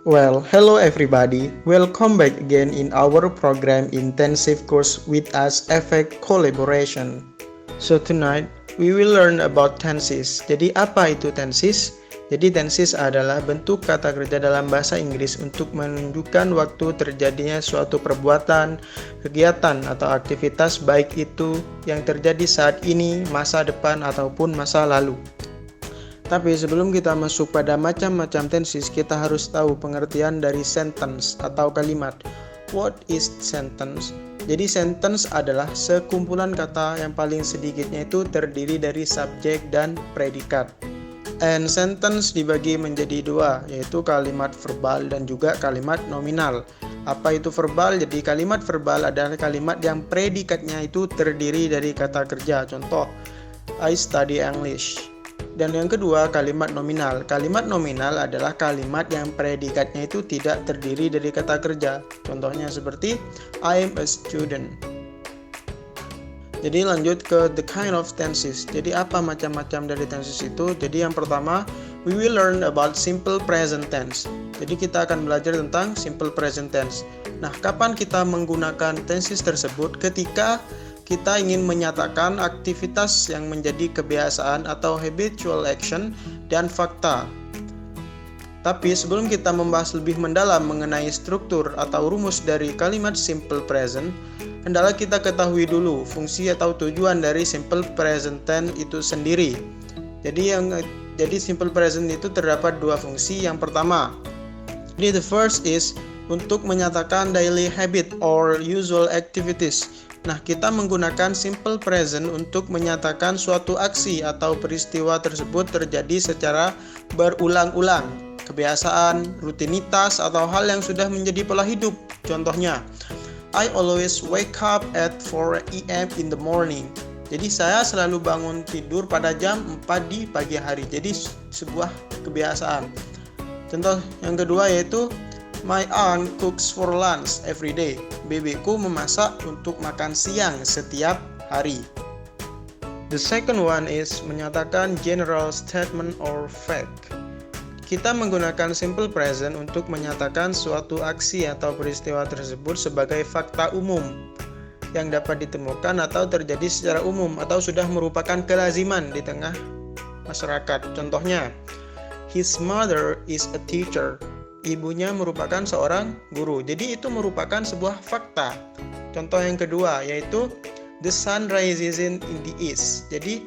Well, hello everybody. Welcome back again in our program intensive course with us Effect Collaboration. So tonight we will learn about tenses. Jadi apa itu tenses? Jadi tenses adalah bentuk kata kerja dalam bahasa Inggris untuk menunjukkan waktu terjadinya suatu perbuatan, kegiatan atau aktivitas baik itu yang terjadi saat ini, masa depan ataupun masa lalu. Tapi sebelum kita masuk pada macam-macam tenses, kita harus tahu pengertian dari sentence atau kalimat. What is sentence? Jadi sentence adalah sekumpulan kata yang paling sedikitnya itu terdiri dari subjek dan predikat. And sentence dibagi menjadi dua, yaitu kalimat verbal dan juga kalimat nominal. Apa itu verbal? Jadi kalimat verbal adalah kalimat yang predikatnya itu terdiri dari kata kerja. Contoh, I study English. Dan yang kedua, kalimat nominal. Kalimat nominal adalah kalimat yang predikatnya itu tidak terdiri dari kata kerja. Contohnya seperti I am a student. Jadi lanjut ke the kind of tenses. Jadi apa macam-macam dari tenses itu? Jadi yang pertama, we will learn about simple present tense. Jadi kita akan belajar tentang simple present tense. Nah, kapan kita menggunakan tenses tersebut? Ketika kita ingin menyatakan aktivitas yang menjadi kebiasaan atau habitual action dan fakta. Tapi sebelum kita membahas lebih mendalam mengenai struktur atau rumus dari kalimat simple present, hendaklah kita ketahui dulu fungsi atau tujuan dari simple present tense itu sendiri. Jadi simple present itu terdapat dua fungsi. Yang pertama, the first is untuk menyatakan daily habit or usual activities. Nah, kita menggunakan simple present untuk menyatakan suatu aksi atau peristiwa tersebut terjadi secara berulang-ulang, kebiasaan, rutinitas, atau hal yang sudah menjadi pola hidup. Contohnya, I always wake up at 4 a.m. in the morning. Jadi saya selalu bangun tidur pada jam 4 di pagi hari. Jadi sebuah kebiasaan. Contoh yang kedua yaitu my aunt cooks for lunch every day. Bebeku memasak untuk makan siang setiap hari. The second one is menyatakan general statement or fact. Kita menggunakan simple present untuk menyatakan suatu aksi atau peristiwa tersebut sebagai fakta umum yang dapat ditemukan atau terjadi secara umum atau sudah merupakan kelaziman di tengah masyarakat. Contohnya, his mother is a teacher. Ibunya merupakan seorang guru. Jadi itu merupakan sebuah fakta. Contoh yang kedua yaitu the sun rises in the east. Jadi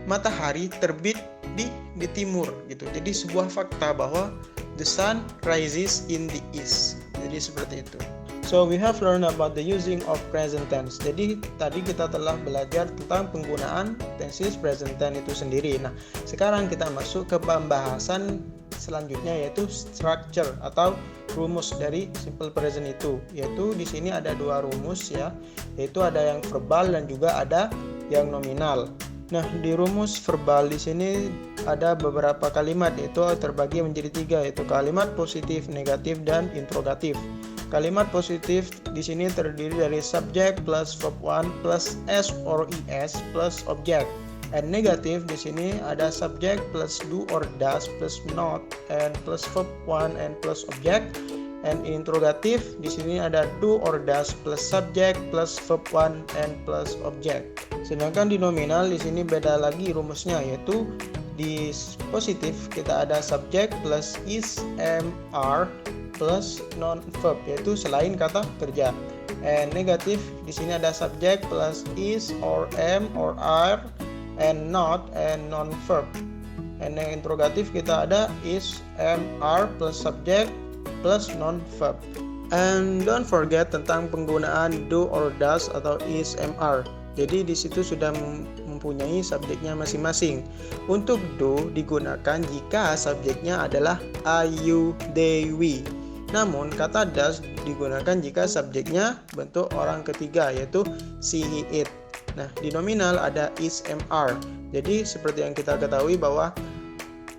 matahari terbit di timur gitu. Jadi sebuah fakta bahwa the sun rises in the east. Jadi seperti itu. So we have learned about the using of present tense. Jadi tadi kita telah belajar tentang penggunaan tenses present tense itu sendiri. Nah, sekarang kita masuk ke pembahasan selanjutnya yaitu structure atau rumus dari simple present itu. Yaitu di sini ada dua rumus ya, yaitu ada yang verbal dan juga ada yang nominal. Nah, di rumus verbal di sini ada beberapa kalimat, yaitu terbagi menjadi tiga, yaitu kalimat positif, negatif, dan interrogatif. Kalimat positif di sini terdiri dari subject plus verb 1 plus s or es plus object. And negatif di sini ada subject plus do or does plus not and plus verb 1 and plus object. And interrogatif di sini ada do or does plus subject plus verb 1 and plus object. Sedangkan di nominal di sini beda lagi rumusnya, yaitu di positif kita ada subject plus is, am, are plus non-verb, yaitu selain kata kerja. And negatif di sini ada subject plus is or am or are and not and non-verb. And yang interrogatif kita ada is, am, are plus subject plus non-verb. And don't forget tentang penggunaan do or does atau is, am, are. Jadi di situ sudah mempunyai subjeknya masing-masing. Untuk do digunakan jika subjeknya adalah I, you, they, we. Namun kata does digunakan jika subjeknya bentuk orang ketiga, yaitu she, he, it. Nah, di nominal ada is, am, are. Jadi seperti yang kita ketahui bahwa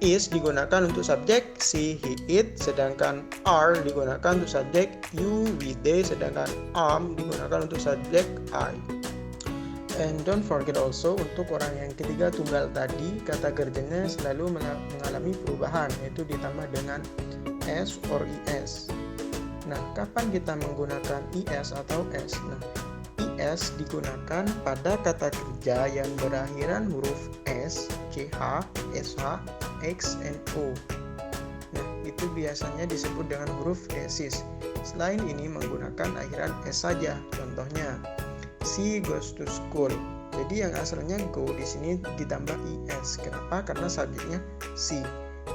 is digunakan untuk subjek she, he, it, sedangkan are digunakan untuk subjek you, we, they, sedangkan am digunakan untuk subjek I. And don't forget also untuk orang yang ketiga tunggal tadi, kata kerjanya selalu mengalami perubahan, yaitu ditambah dengan s or es. Nah, kapan kita menggunakan es atau s? Nah, es digunakan pada kata kerja yang berakhiran huruf s, ch, sh, x, and o. Nah, itu biasanya disebut dengan huruf desis. Selain ini menggunakan akhiran s saja. Contohnya, she goes to school. Jadi yang asalnya go di sini ditambah es. Kenapa? Karena subjeknya she.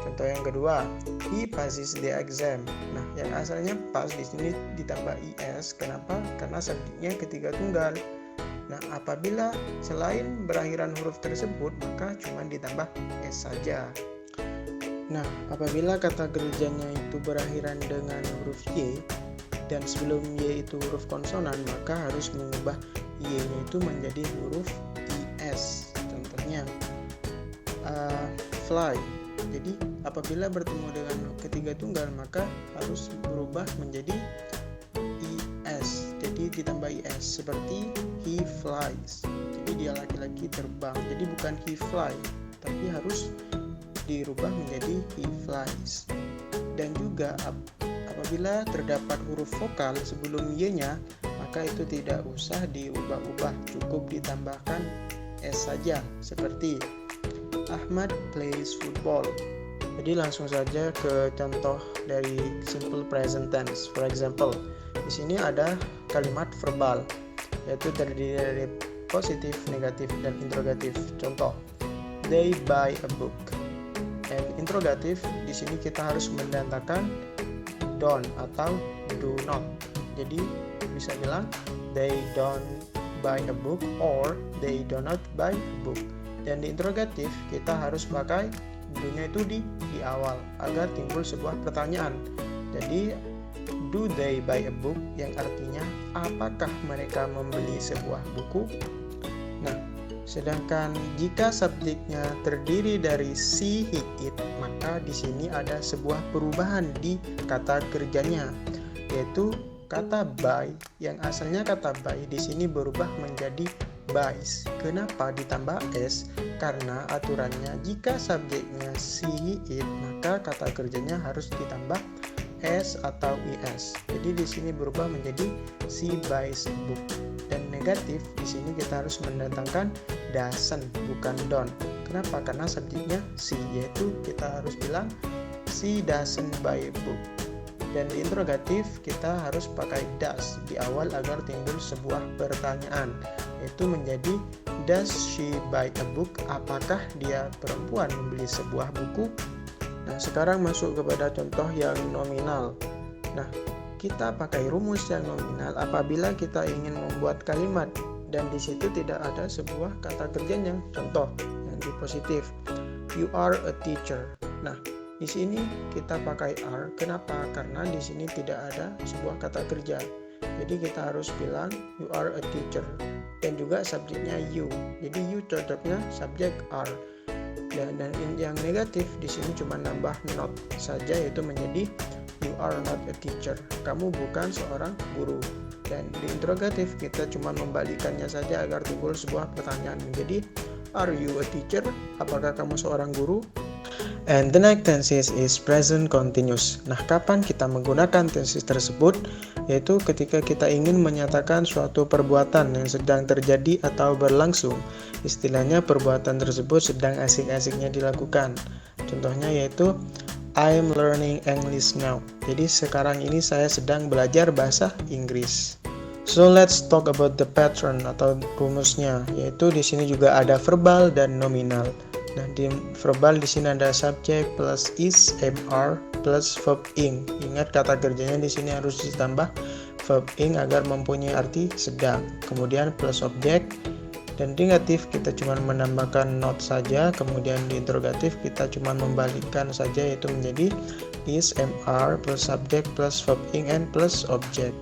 Contoh yang kedua, he passes the exam. Nah, yang asalnya pass di sini ditambah es. Kenapa? Karena subjeknya ketiga tunggal. Nah, apabila selain berakhiran huruf tersebut, maka cuma ditambah s saja. Nah, apabila kata kerjanya itu berakhiran dengan huruf y dan sebelum y itu huruf konsonan, maka harus mengubah y-nya itu menjadi huruf is. Contohnya, fly. Jadi apabila bertemu dengan ketiga tunggal maka harus berubah menjadi is. Jadi ditambah is seperti he flies. Jadi dia laki-laki terbang. Jadi bukan he fly, tapi harus dirubah menjadi he flies. Dan juga apabila terdapat huruf vokal sebelum y-nya, maka itu tidak usah diubah-ubah, cukup ditambahkan s saja seperti Ahmad plays football. Jadi langsung saja ke contoh dari simple present tense. For example, di sini ada kalimat verbal, yaitu terdiri dari positif, negatif, dan interrogatif. Contoh, they buy a book. And interrogatif, di sini kita harus mendatangkan don't atau do not. Jadi bisa bilang they don't buy a book or they do not buy a book. Dan di interrogatif kita harus pakai do-nya itu di awal agar timbul sebuah pertanyaan. Jadi do they buy a book yang artinya apakah mereka membeli sebuah buku? Nah, sedangkan jika subjeknya terdiri dari she, he, it, maka di sini ada sebuah perubahan di kata kerjanya, yaitu kata buy yang asalnya kata buy di sini berubah menjadi buys. Kenapa ditambah s? Karena aturannya jika subjeknya she, it, maka kata kerjanya harus ditambah s atau is. Jadi di sini berubah menjadi she buys a book. Dan negatif di sini kita harus mendatangkan doesn't bukan don't. Kenapa? Karena subjeknya she, yaitu kita harus bilang she doesn't buy a book. Dan di interrogatif kita harus pakai does di awal agar timbul sebuah pertanyaan, yaitu menjadi does she buy a book? Apakah dia perempuan membeli sebuah buku? Nah, sekarang masuk kepada contoh yang nominal. Nah, kita pakai rumus yang nominal apabila kita ingin membuat kalimat dan di situ tidak ada sebuah kata kerjanya. Contoh yang di positif, you are a teacher. Nah, di sini kita pakai are. Kenapa? Karena di sini tidak ada sebuah kata kerja. Jadi kita harus bilang you are a teacher. Dan juga subjeknya you. Jadi you cocoknya subjek are. Dan yang negatif di sini cuma nambah not saja, yaitu menjadi you are not a teacher. Kamu bukan seorang guru. Dan di interrogatif kita cuma membalikannya saja agar timbul sebuah pertanyaan menjadi are you a teacher? Apakah kamu seorang guru? And the next tenses is present continuous. Nah, kapan kita menggunakan tenses tersebut? Yaitu ketika kita ingin menyatakan suatu perbuatan yang sedang terjadi atau berlangsung. Istilahnya perbuatan tersebut sedang asik-asiknya dilakukan. Contohnya yaitu I'm learning English now. Jadi sekarang ini saya sedang belajar bahasa Inggris. So let's talk about the pattern atau rumusnya, yaitu di sini juga ada verbal dan nominal. Nah, di verbal di sini ada subject plus is, mr plus verb ing. Ingat kata kerjanya di sini harus ditambah verb ing agar mempunyai arti sedang. Kemudian plus object. Dan di negatif kita cuma menambahkan not saja. Kemudian di interrogatif kita cuma membalikkan saja, yaitu menjadi is, mr plus subject plus verb ing and plus object.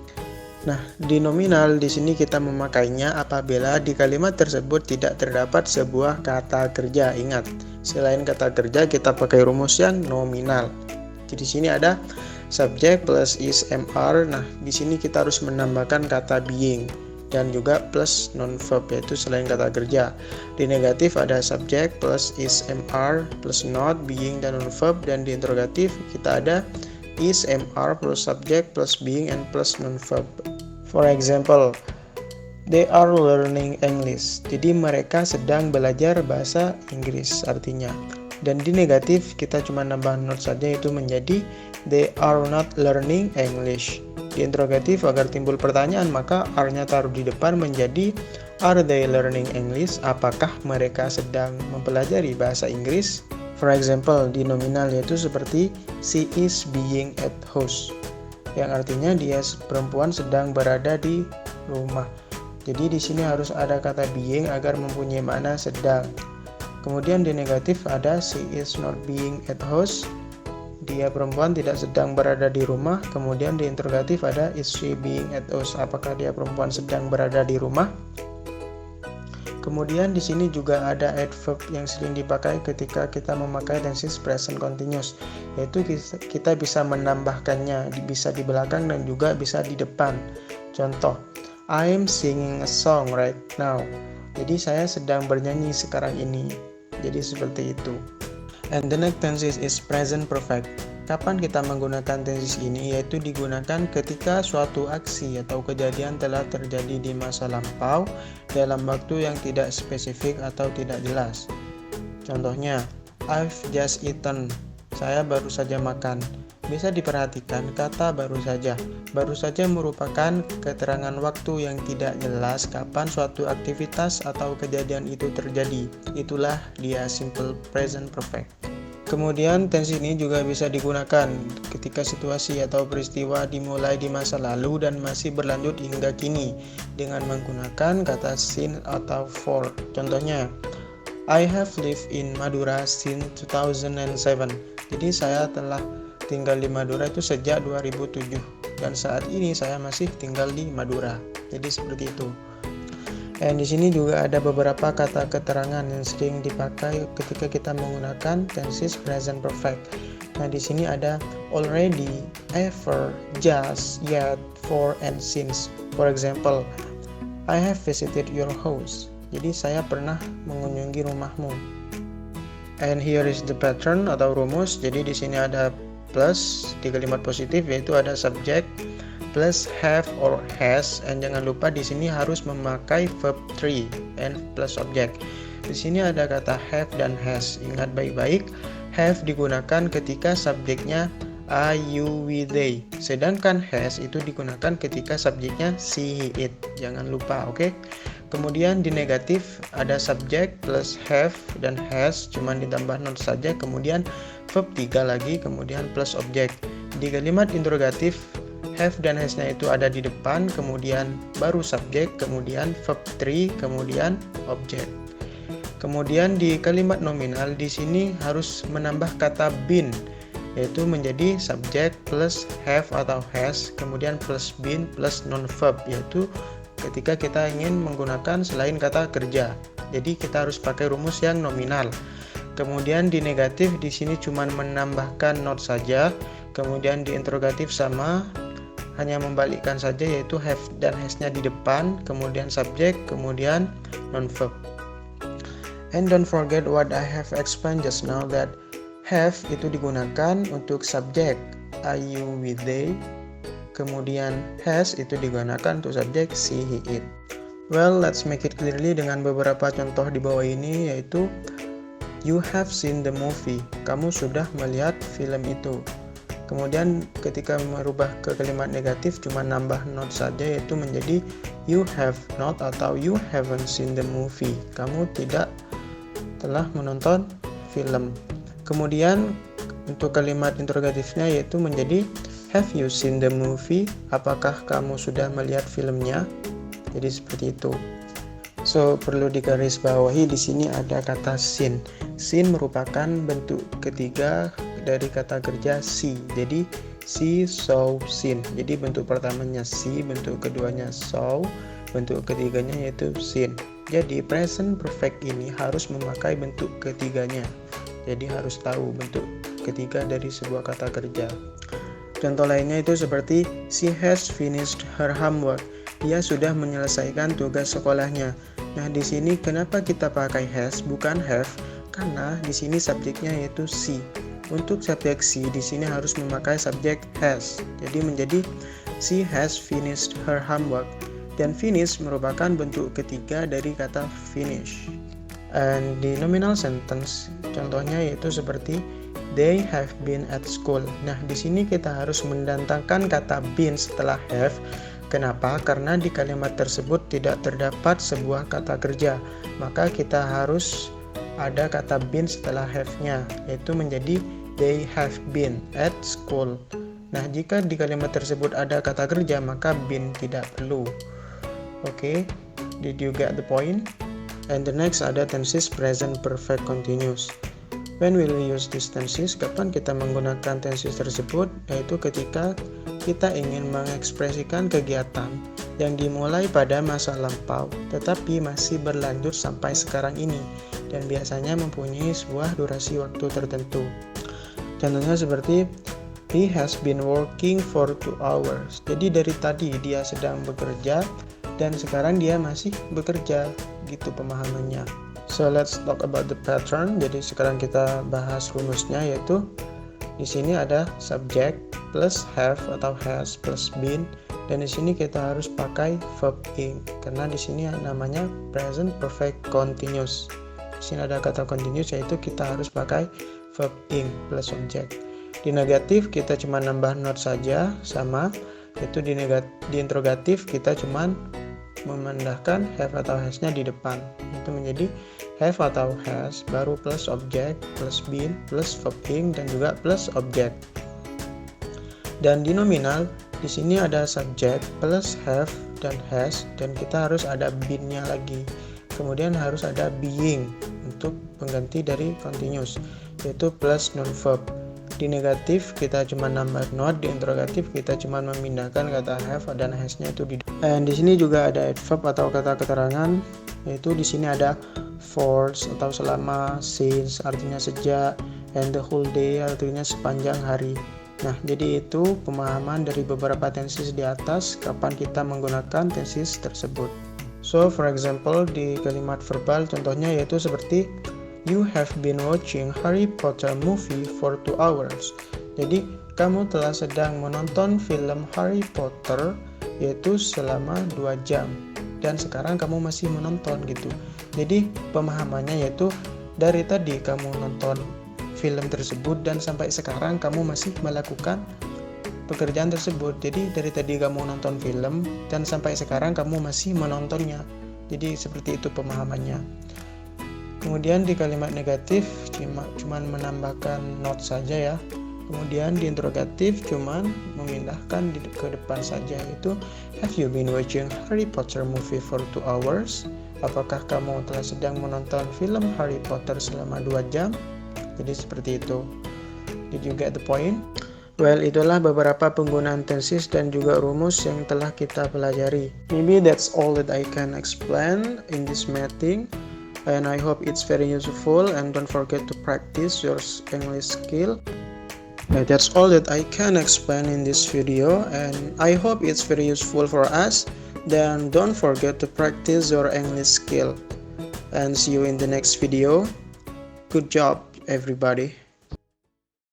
Nah, di nominal di sini kita memakainya apabila di kalimat tersebut tidak terdapat sebuah kata kerja. Ingat, selain kata kerja kita pakai rumus yang nominal. Jadi di sini ada subject plus is, mr. Nah, di sini kita harus menambahkan kata being dan juga plus non verb, yaitu selain kata kerja. Di negatif ada subject plus is, mr plus not, being dan non verb. Dan di interrogatif kita ada is MR plus subject plus being and plus non-verb. For example, they are learning English. Jadi mereka sedang belajar bahasa Inggris artinya. Dan di negatif kita cuma nambah not saja, itu menjadi they are not learning English. Di interrogatif agar timbul pertanyaan maka are-nya taruh di depan menjadi are they learning English? Apakah mereka sedang mempelajari bahasa Inggris? For example, di nominal yaitu seperti she is being at house, yang artinya dia perempuan sedang berada di rumah. Jadi di sini harus ada kata being agar mempunyai makna sedang. Kemudian di negatif ada she is not being at house, dia perempuan tidak sedang berada di rumah. Kemudian di interrogatif ada is she being at house, apakah dia perempuan sedang berada di rumah. Kemudian di sini juga ada adverb yang sering dipakai ketika kita memakai tenses present continuous, yaitu kita bisa menambahkannya, bisa di belakang dan juga bisa di depan. Contoh, I'm singing a song right now. Jadi saya sedang bernyanyi sekarang ini. Jadi seperti itu. And the next tenses is present perfect. Kapan kita menggunakan tenses ini? Yaitu digunakan ketika suatu aksi atau kejadian telah terjadi di masa lampau dalam waktu yang tidak spesifik atau tidak jelas. Contohnya, I've just eaten. Saya baru saja makan. Bisa diperhatikan kata baru saja. Baru saja merupakan keterangan waktu yang tidak jelas kapan suatu aktivitas atau kejadian itu terjadi. Itulah dia simple present perfect. Kemudian tense ini juga bisa digunakan ketika situasi atau peristiwa dimulai di masa lalu dan masih berlanjut hingga kini dengan menggunakan kata since atau for. Contohnya, I have lived in Madura since 2007. Jadi saya telah tinggal di Madura itu sejak 2007 dan saat ini saya masih tinggal di Madura. Jadi seperti itu. Dan di sini juga ada beberapa kata keterangan yang sering dipakai ketika kita menggunakan tenses present perfect. Nah, di sini ada already, ever, just, yet, for, and since. For example, I have visited your house. Jadi saya pernah mengunjungi rumahmu. And here is the pattern atau rumus. Jadi di sini ada plus di kalimat positif, yaitu ada subject plus have or has, and jangan lupa di sini harus memakai verb 3 and plus object. Di sini ada kata have dan has. Ingat baik-baik, have digunakan ketika subjeknya I, you, we, they. Sedangkan has itu digunakan ketika subjeknya she, he, it. Jangan lupa, oke? Kemudian di negatif ada subject plus have dan has, cuman ditambah not saja. Kemudian verb 3 lagi, kemudian plus object. Di kalimat interrogatif have dan has-nya itu ada di depan, kemudian baru subjek, kemudian verb 3, kemudian object. Kemudian di kalimat nominal di sini harus menambah kata been, yaitu menjadi subject plus have atau has, kemudian plus been plus non-verb, yaitu ketika kita ingin menggunakan selain kata kerja. Jadi kita harus pakai rumus yang nominal. Kemudian di negatif di sini cuma menambahkan not saja, kemudian di interrogatif sama, hanya membalikkan saja, yaitu have dan has-nya di depan, kemudian subject, kemudian non-verb. And don't forget what I have explained just now, that have itu digunakan untuk subject I, you, we, they. Kemudian has itu digunakan untuk subjek she, he, it. Well, let's make it clearly dengan beberapa contoh di bawah ini, yaitu you have seen the movie. Kamu sudah melihat film itu. Kemudian ketika merubah ke kalimat negatif cuma nambah not saja, yaitu menjadi you have not atau you haven't seen the movie. Kamu tidak telah menonton film. Kemudian untuk kalimat interrogatifnya yaitu menjadi have you seen the movie? Apakah kamu sudah melihat filmnya? Jadi seperti itu. So, perlu digarisbawahi di sini ada kata seen. Seen merupakan bentuk ketiga dari kata kerja see. Jadi see, saw, seen. Jadi bentuk pertamanya see, bentuk keduanya saw, bentuk ketiganya yaitu seen. Jadi present perfect ini harus memakai bentuk ketiganya. Jadi harus tahu bentuk ketiga dari sebuah kata kerja. Contoh lainnya itu seperti she has finished her homework. Dia sudah menyelesaikan tugas sekolahnya. Nah, di sini kenapa kita pakai has bukan have? Karena di sini subjeknya yaitu she. Untuk subjek she di sini harus memakai subjek has. Jadi menjadi she has finished her homework. Dan finish merupakan bentuk ketiga dari kata finish. And di nominal sentence contohnya yaitu seperti they have been at school. Nah, di sini kita harus mendatangkan kata been setelah have. Kenapa? Karena di kalimat tersebut tidak terdapat sebuah kata kerja. Maka kita harus ada kata been setelah have-nya, yaitu menjadi they have been at school. Nah, jika di kalimat tersebut ada kata kerja, maka been tidak perlu. Oke, did you get the point? And the next ada tenses present perfect continuous. When will we use these tenses? Kapan kita menggunakan tenses tersebut? Yaitu ketika kita ingin mengekspresikan kegiatan yang dimulai pada masa lampau tetapi masih berlanjut sampai sekarang ini dan biasanya mempunyai sebuah durasi waktu tertentu. Contohnya seperti he has been working for 2 hours. Jadi dari tadi dia sedang bekerja dan sekarang dia masih bekerja, gitu pemahamannya. So let's talk about the pattern. Jadi sekarang kita bahas rumusnya, yaitu di sini ada subject plus have atau has plus been, dan di sini kita harus pakai verb ing karena di sini namanya present perfect continuous. Di sini ada kata continuous, yaitu kita harus pakai verb ing plus subject. Di negatif kita cuma nambah not saja sama, yaitu di interrogatif kita cuma memindahkan have atau has-nya di depan. Itu menjadi have atau has baru plus object plus been plus verb ing dan juga plus object. Dan di nominal di sini ada subject plus have dan has, dan kita harus ada been-nya lagi. Kemudian harus ada being untuk pengganti dari continuous, yaitu plus non verb. Di negatif kita cuma nambah not, di interrogatif kita cuma memindahkan kata have dan has-nya itu di. Dan di sini juga ada adverb atau kata keterangan, yaitu di sini ada for atau selama, since artinya sejak, and the whole day artinya sepanjang hari. Nah, jadi itu pemahaman dari beberapa tenses di atas kapan kita menggunakan tenses tersebut. So, for example, di kalimat verbal contohnya yaitu seperti you have been watching Harry Potter movie for 2 hours. Jadi, kamu telah sedang menonton film Harry Potter yaitu selama 2 jam. Dan sekarang kamu masih menonton gitu. Jadi, pemahamannya yaitu dari tadi kamu nonton film tersebut dan sampai sekarang kamu masih melakukan pekerjaan tersebut. Jadi dari tadi kamu nonton film dan sampai sekarang kamu masih menontonnya. Jadi seperti itu pemahamannya. Kemudian di kalimat negatif cuman menambahkan not saja ya. Kemudian di interrogatif cuman memindahkan ke depan saja, yaitu have you been watching Harry Potter movie for 2 hours? Apakah kamu telah sedang menonton film Harry Potter selama 2 jam? Jadi seperti itu. Did you get the point? Well, itulah beberapa penggunaan tenses dan juga rumus yang telah kita pelajari. Maybe that's all that I can explain in this meeting, and I hope it's very useful, and don't forget to practice your English skill. That's all that I can explain in this video, and I hope it's very useful for us. Then don't forget to practice your English skill, and see you in the next video. Good job, everybody.